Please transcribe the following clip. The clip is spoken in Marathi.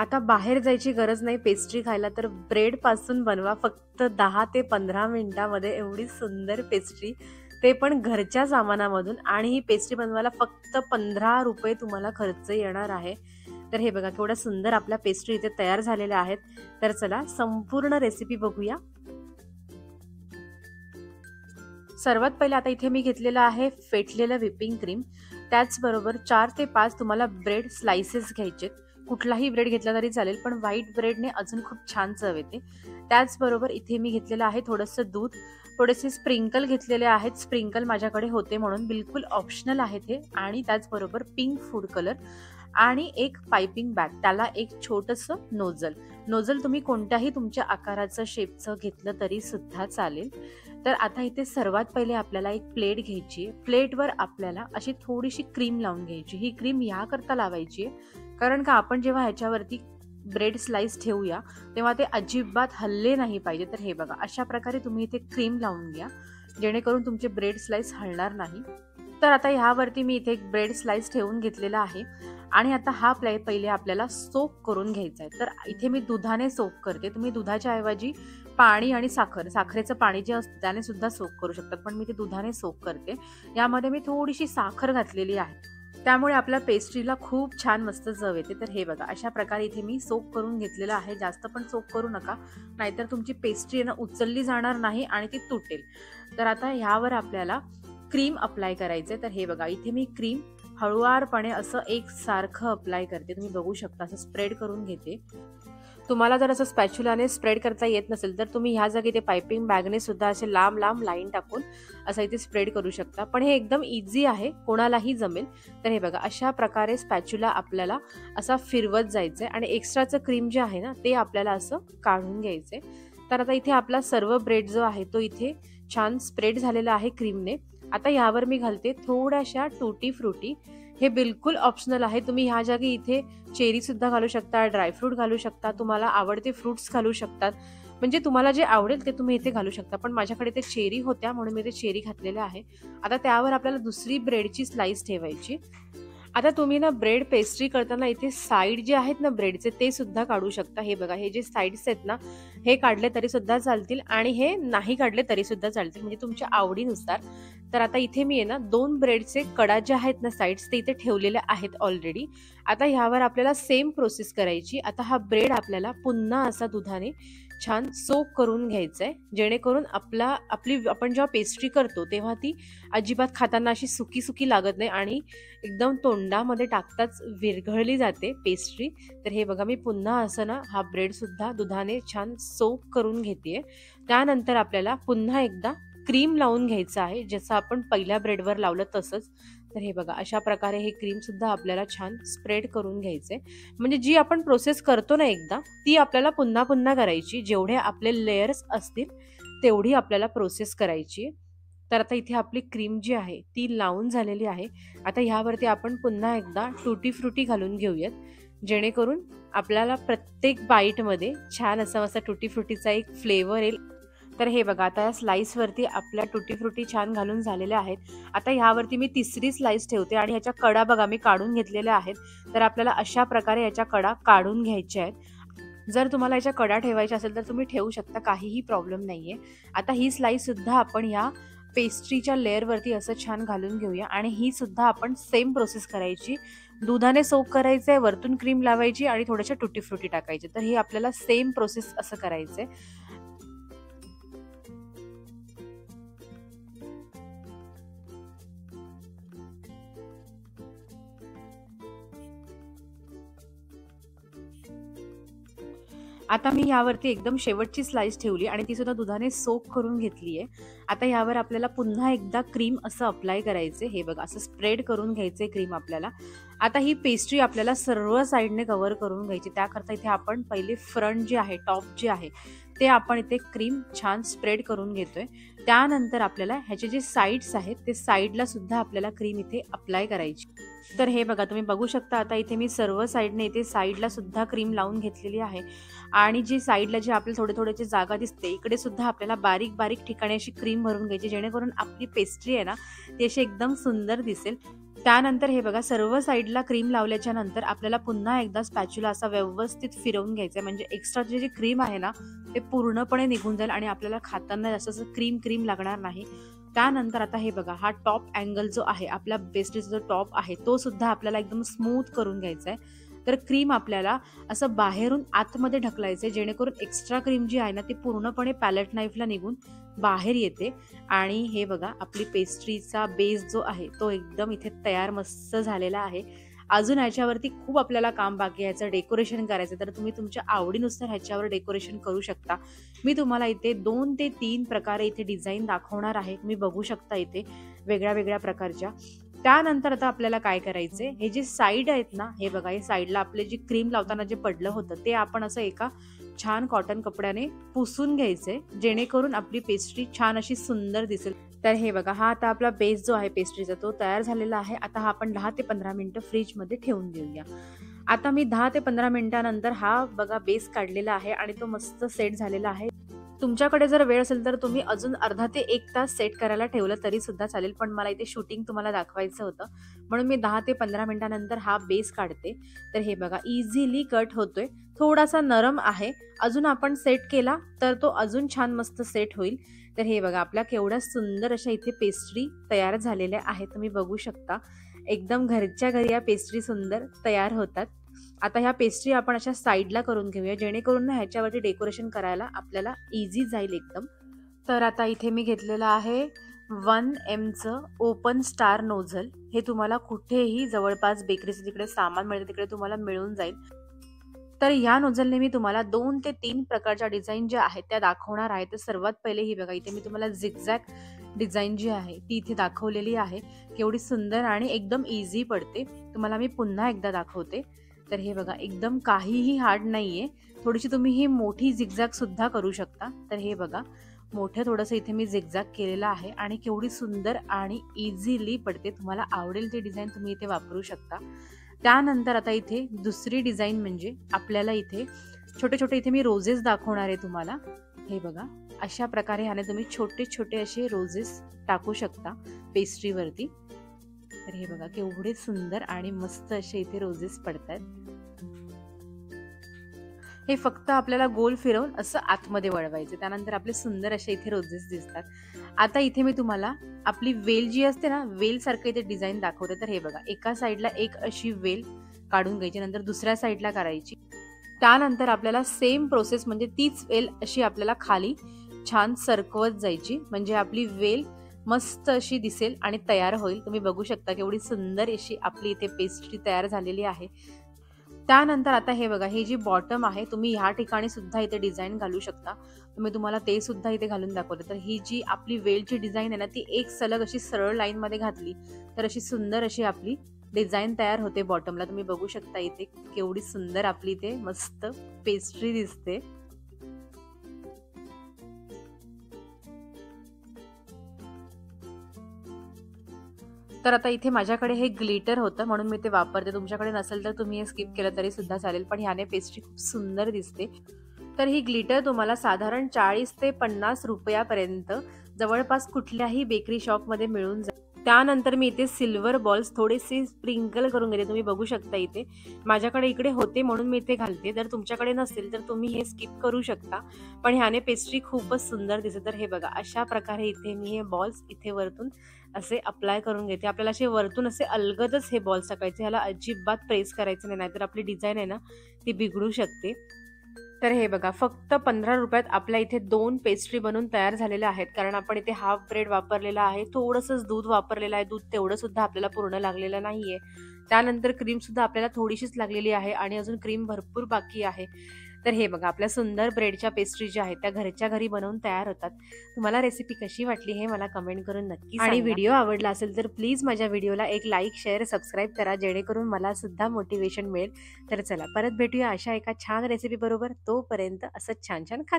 आता बाहेर जायची गरज नाही पेस्ट्री खायला, तर ब्रेड पासून बनवा फक्त 10 ते 15 मिनिटामध्ये एवढी सुंदर पेस्ट्री, ते पण घरच्या सामानामधून. आणि ही पेस्ट्री बनवायला फक्त ₹15 तुम्हाला खर्च येणार आहे. तर हे बघा केवढा सुंदर आपल्या पेस्ट्री इथे तयार झालेल्या आहेत. तर चला संपूर्ण रेसिपी बघूया. सर्वात पहिले आता इथे मी घेतलेलं आहे फेटलेलं व्हिपिंग क्रीम. त्याचबरोबर 4 ते 5 तुम्हाला ब्रेड स्लाइसेस घ्यायचे. कुठलाही ब्रेड घेतला तरी चालेल, पण व्हाईट ब्रेडने अजून खूप छान चव येते. त्याचबरोबर इथे मी घेतलेलं आहे थोडंसं दूध, थोडेसे स्प्रिंकल घेतलेले आहेत. स्प्रिंकल माझ्याकडे होते म्हणून, बिलकुल ऑप्शनल आहेत हे. आणि त्याचबरोबर पिंक फूड कलर आणि एक पाइपिंग बॅग, त्याला एक छोटंसं नोझल तुम्ही कोणत्याही तुमच्या आकाराचं शेपचं घेतलं तरी सुद्धा चालेल. तर आता इथे सर्वात पहिले आपल्याला एक प्लेट घ्यायची आहे. प्लेटवर आपल्याला अशी थोडीशी क्रीम लावून घ्यायची. ही क्रीम याकरता लावायची आहे कारण का आपण जेव्हा ह्याच्यावरती ब्रेड स्लाइस ठेवूया तेव्हा ते अजिबात हलले नाही पाहिजे. तर हे बघा अशा प्रकारे तुम्ही इथे क्रीम लावून घ्या, जेणेकरून तुमचे ब्रेड स्लाइस हलणार नाही. तर आता ह्यावरती मी इथे एक ब्रेड स्लाइस ठेवून घेतलेला आहे. आणि आता हा पहिले आपल्याला सोक करून घ्यायचा आहे. तर इथे मी दुधाने सोक करते. तुम्ही दुधाच्या ऐवजी पाणी आणि साखरेचं पाणी जे असतं त्याने सुद्धा सोक करू शकतात, पण मी ते दुधाने सोक करते. यामध्ये मी थोडीशी साखर घातलेली आहे, त्यामुळे आपल्या पेस्ट्रीला खूप छान मस्त चव येते. तर हे बघा अशा प्रकारे इथे मी सोक करून घेतलेलं आहे. जास्त पण सोक करू नका, नाहीतर तुमची पेस्ट्री उचलली जाणार नाही आणि ती तुटेल. तर आता ह्यावर आपल्याला क्रीम अप्लाय करायचे. तर हे बघा इथे मी क्रीम हळुवारपणे असं एक सारखं अप्लाय करते. तुम्ही बघू शकता असं स्प्रेड करून घेते. तुम्हाला जर असं स्पॅच्युलाने स्प्रेड करता येत नसेल तर तुम्ही ह्या जागी ते पाइपिंग बॅगने सुद्धा असे लांब लांब लाईन टाकून असं इथे स्प्रेड करू शकता. पण हे एकदम इझी आहे, कोणालाही जमेल. तर हे बघा अशा प्रकारे स्पॅच्युला आपल्याला असा फिरवत जायचंय आणि एक्स्ट्राचं क्रीम जे आहे ना ते आपल्याला असं काढून घ्यायचंय. तर आता इथे आपला सर्व ब्रेड जो आहे तो इथे छान स्प्रेड झालेला आहे क्रीमने. आता यावर मी घालते थोड्याशा टूटी फ्रुटी. हे बिलकुल ऑप्शनल आहे. तुम्ही ह्या जागी इथे चेरी सुद्धा घालू शकता, ड्रायफ्रूट घालू शकता, तुम्हाला आवडते फ्रुट्स घालू शकतात. म्हणजे तुम्हाला जे आवडेल ते तुम्ही इथे घालू शकता. पण माझ्याकडे ते चेरी होत्या म्हणून मी ते चेरी घातलेले आहे. आता त्यावर आपल्याला दुसरी ब्रेडची स्लाइस ठेवायची. आता तुम्ही ना ब्रेड पेस्ट्री करताना इथे साईड जे आहेत ना ब्रेडचे ते सुद्धा काढू शकता. हे बघा हे जे साईड्स आहेत ना हे काढले तरी सुद्धा चालतील आणि हे नाही काढले तरी सुद्धा चालतील, म्हणजे तुमच्या आवडीनुसार. तर आता इथे मी आहे ना 2 ब्रेडचे कडा जे आहेत ना साईड्स ते इथे ठेवलेले आहेत ऑलरेडी. आता ह्यावर आपल्याला सेम प्रोसेस करायची. आता हा ब्रेड आपल्याला पुन्हा असा दुधाने छान सोक करून घ्यायचा आहे, जेणेकरून आपण जेव्हा पेस्ट्री करतो तेव्हा ती अजिबात खाताना अशी सुकी सुकी लागत नाही आणि एकदम तोंडामध्ये टाकताच विरघळली जाते पेस्ट्री. तर हे बघा मी पुन्हा असं ना हा ब्रेड सुद्धा दुधाने छान सोक करून घेते. त्यानंतर आपल्याला पुन्हा एकदा क्रीम लावून घ्यायचं आहे, जसं आपण पहिल्या ब्रेडवर लावलं तसंच. तर हे बघा अशा प्रकारे हे क्रीम सुद्धा आपल्याला छान स्प्रेड करून घ्यायचे. म्हणजे जी आपण प्रोसेस करतो ना एकदा ती आपल्याला पुन्हा पुन्हा करायची. जेवढे आपले लेयर्स असतील तेवढी आपल्याला प्रोसेस करायची. तर आता इथे आपली क्रीम जी आहे ती लावून झालेली आहे. आता ह्यावरती आपण पुन्हा एकदा टूटी फ्रुटी घालून घेऊयात, जेणेकरून आपल्याला प्रत्येक बाईटमध्ये छान असा टूटी फ्रुटीचा एक फ्लेवर येईल. तर हे बघा आता या स्लाइसवरती आपल्या टूटी फ्रुटी छान घालून झालेल्या आहेत. आता ह्यावरती मी तिसरी स्लाइस ठेवते आणि ह्याच्या कडा बघा मी काढून घेतलेल्या आहेत. तर आपल्याला अशा प्रकारे याच्या कडा काढून घ्यायच्या आहेत. जर तुम्हाला याच्या कडा ठेवायच्या असेल तर तुम्ही ठेवू शकता, काहीही प्रॉब्लेम नाहीये. आता ही स्लाइस सुद्धा आपण ह्या पेस्ट्रीच्या लेअरवरती असं छान घालून घेऊया आणि ही सुद्धा आपण सेम प्रोसेस करायची. दुधाने सोक करायचंय, वरतून क्रीम लावायची आणि थोड्याशा टूटी फ्रुटी टाकायची. तर हे आपल्याला सेम प्रोसेस असं करायचंय. आता मी यावरती एकदम शेवटची स्लाइस ठेवली आणि ती सुद्धा दुधाने सोक करून घेतली आहे. आता यावर आपल्याला पुन्हा एकदा क्रीम असं अप्लाय करायचे. हे बघा असं स्प्रेड करून घ्यायचे क्रीम आपल्याला. आता ही पेस्ट्री आपल्याला सर्व साईडने कव्हर करून घ्यायची. त्याकरता इथे आपण पहिले फ्रंट जे आहे, टॉप जे आहे ते आपण इथे क्रीम छान स्प्रेड करून घेतोय. त्यानंतर आपल्याला ह्याचे जे साईड्स आहेत ते साईडला सुद्धा आपल्याला क्रीम इथे अप्लाय करायची. तर हे बघा तुम्ही बघू शकता आता इथे मी सर्व साईडने इथे साईडला सुद्धा क्रीम लावून घेतलेली आहे. आणि जी साईडला जे आपल्याला थोडे थोड्याची जागा दिसते इकडे सुद्धा आपल्याला बारीक बारीक ठिकाणी अशी क्रीम भरून घ्यायची, जेणेकरून आपली पेस्ट्री आहे ना ती अशी एकदम सुंदर दिसेल. त्यानंतर हे बघा सर्व साईडला क्रीम लावल्याच्या नंतर आपल्याला पुन्हा एकदा स्पॅच्युला असा व्यवस्थित फिरवून घ्यायचा आहे, म्हणजे एक्स्ट्राची जी क्रीम आहे ना ते पूर्णपणे निघून जाईल आणि आपल्याला खाताना असं क्रीम क्रीम लागणार नाही. त्यानंतर आता हे बघा हा टॉप अँगल जो आहे आपल्या पेस्ट्रीचा जो टॉप आहे तो सुद्धा आपल्याला एकदम स्मूथ करून घ्यायचा आहे. तर क्रीम आपल्याला असं बाहेरून आतमध्ये ढकलायचं आहे, जेणेकरून एक्स्ट्रा क्रीम जी आहे ना ती पूर्णपणे पॅलेट नाईफला निघून बाहेर येते. आणि हे बघा आपली पेस्ट्रीचा बेस जो आहे तो एकदम इथे तयार मस्त झालेला आहे. अजून ह्याच्यावरती खूप आपल्याला काम बाकी आहे, ह्याचं डेकोरेशन करायचं, तर तुम्ही तुमच्या आवडीनुसार ह्याच्यावर डेकोरेशन करू शकता. मी तुम्हाला इथे 2 ते 3 प्रकारे इथे डिझाईन दाखवणार आहे, तुम्ही बघू शकता इथे वेगळ्या वेगळ्या प्रकारच्या. त्यानंतर आता आपल्याला काय करायचंय, हे जे साईड आहेत ना हे बघा, हे साईडला आपले जे क्रीम लावताना जे पडलं होतं ते आपण असं एका छान कॉटन कपड्याने पुसून घ्यायचंय, जेणेकरून आपली पेस्ट्री छान अशी सुंदर दिसेल. तर हे बघा हा आता आपला बेस जो आहे पेस्ट्रीचा तो तयार झालेला आहे. आता हा आपण 10 ते 15 मिनिटं फ्रीजमध्ये ठेवून देऊया. आता मी 10 ते 15 मिनिटानंतर हा बघा बेस काढलेला आहे आणि तो मस्त सेट झालेला आहे. तुमच्याकडे जर वेळ असेल तर तुम्ही अजून अर्धा ते 1 तास सेट करायला ठेवलं तरी सुद्धा चालेल, पण मला इथे शूटिंग तुम्हाला दाखवायचं होतं म्हणून मी 10 ते 15 मिनिटानंतर हा बेस काढते. तर हे बघा इझिली कट होतोय, थोडासा नरम आहे, अजून आपण सेट केला तर तो अजून छान मस्त सेट होईल. तर हे बघा आपल्या केवढ्या सुंदर अशा इथे पेस्ट्री तयार झालेल्या आहेत, तुम्ही बघू शकता. एकदम घरच्या घरी या पेस्ट्री सुंदर तयार होतात. आता ह्या पेस्ट्री आपण अशा साईडला करून घेऊया, जेणेकरून ना ह्याच्यावरती डेकोरेशन करायला आपल्याला इझी जाईल एकदम. तर आता इथे मी घेतलेलं आहे 1Mचं ओपन स्टार नोझल. हे तुम्हाला कुठेही जवळपास बेकरीचं तिकडे सामान मिळेल तिकडे तुम्हाला मिळून जाईल. तर ह्या नोझलने मी तुम्हाला 2 ते 3 प्रकारच्या डिझाईन ज्या आहेत त्या दाखवणार आहे. तर सर्वात पहिले ही बघा, इथे मी तुम्हाला झिगझॅग डिझाईन जी आहे ती इथे दाखवलेली आहे. केवढी सुंदर आणि एकदम इझी पडते. तुम्हाला मी पुन्हा एकदा दाखवते. तर हे बघा एकदम काहीही हार्ड नाहीये. थोडीशी तुम्ही ही मोठी झिगझॅग सुद्धा करू शकता. तर हे बघा मोठं थोडंसं इथे मी झिगझॅग केलेलं आहे आणि केवढी सुंदर आणि इझिली पडते. तुम्हाला आवडेल ते डिझाईन तुम्ही इथे वापरू शकता. त्यानंतर आता इथे दुसरी डिझाईन म्हणजे आपल्याला इथे छोटे छोटे इथे मी रोजेस दाखवणार आहे तुम्हाला. हे बघा अशा प्रकारे ह्याने तुम्ही छोटे छोटे असे रोजेस टाकू शकता पेस्ट्रीवरती. तर हे बघा केवढे सुंदर आणि मस्त असे इथे रोजेस पडतात. हे फक्त आपल्याला गोल फिरवून असं आतमध्ये वळवायचं, त्यानंतर आपले सुंदर असे इथे रोजेस दिसतात. आता इथे मी तुम्हाला आपली वेल जी असते ना वेल सारखं इथे डिझाईन दाखवते. तर हे बघा एका साईडला एक अशी वेल काढून घ्यायची, नंतर दुसऱ्या साईडला करायची. त्यानंतर आपल्याला सेम प्रोसेस म्हणजे तीच वेल अशी आपल्याला खाली छान सरकवत जायची, म्हणजे आपली वेल मस्त अशी दिसेल आणि तयार होईल. तुम्ही बघू शकता केवढी सुंदर अशी आपली इथे पेस्ट्री तयार झालेली आहे. त्यानंतर आता हे बघा ही जी बॉटम आहे तुम्ही ह्या ठिकाणी सुद्धा इथे डिझाईन घालू शकता. तुम्ही तुम्हाला ते सुद्धा इथे घालून दाखवते. तर ही जी आपली वेलची डिझाईन आहे ना ती एक सलग अशी सरळ लाईन मध्ये घातली तर अशी सुंदर अशी आपली डिझाईन तयार होते बॉटमला. तुम्ही बघू शकता इथे केवढी सुंदर आपली इथे मस्त पेस्ट्री दिसते. तर आता इथे माझ्याकडे हे ग्लिटर होतं म्हणून मी ते वापरते. तुमच्याकडे नसेल तर तुम्ही हे स्किप केलं तरी सुद्धा चालेल, पण ह्याने पेस्ट्री खूप सुंदर दिसते. तर ही ग्लिटर तुम्हाला साधारण 40 ते 50 रुपयापर्यंत जवळपास कुठल्याही बेकरी शॉपमध्ये मिळून जाईल. त्यानंतर मी इथे सिल्वर बॉल्स थोडेसे स्प्रिंकल करून घेते. तुम्ही बघू शकता इथे माझ्याकडे इकडे होते म्हणून मी इथे घालते. जर तुमच्याकडे नसेल तर तुम्ही हे स्किप करू शकता, पण ह्याने पेस्ट्री खूपच सुंदर दिसते. तर हे बघा अशा प्रकारे इथे मी हे बॉल्स इथे वरतून असे अप्लाय करून घेते. आपल्याला असे वरतून असे अलगदच हे बॉल्स टाकायचे, ह्याला अजिबात प्रेस करायचं नाही, नाहीतर आपली डिझाईन आहे ना ती बिघडू शकते. तर हे बघा फक्त 15 रुपयात आपल्या इथे 2 पेस्ट्री बनून तयार झालेल्या आहेत. कारण आपण इथे हाफ ब्रेड वापरलेला आहे, थोडंसंच दूध वापरलेलं आहे. दूध तेवढं सुद्धा आपल्याला पूर्ण लागलेलं नाहीये. त्यानंतर क्रीम सुद्धा आपल्याला थोडीशीच लागलेली आहे आणि अजून क्रीम भरपूर बाकी आहे. तर हे बघा आपल्या सुंदर ब्रेडच्या पेस्ट्री ज्या आहेत त्या घरच्या घरी बनवून तयार होतात. तुम्हाला रेसिपी कशी वाटली हे मला कमेंट करून नक्की सांगा. आणि व्हिडिओ आवडला असेल तर प्लीज माझ्या व्हिडिओला एक लाईक शेअर सबस्क्राईब करा, जेणेकरून मला सुद्धा मोटिवेशन मिळेल. तर चला परत भेटूया अशा एका छान रेसिपी बरोबर. तोपर्यंत असं छान छान खा.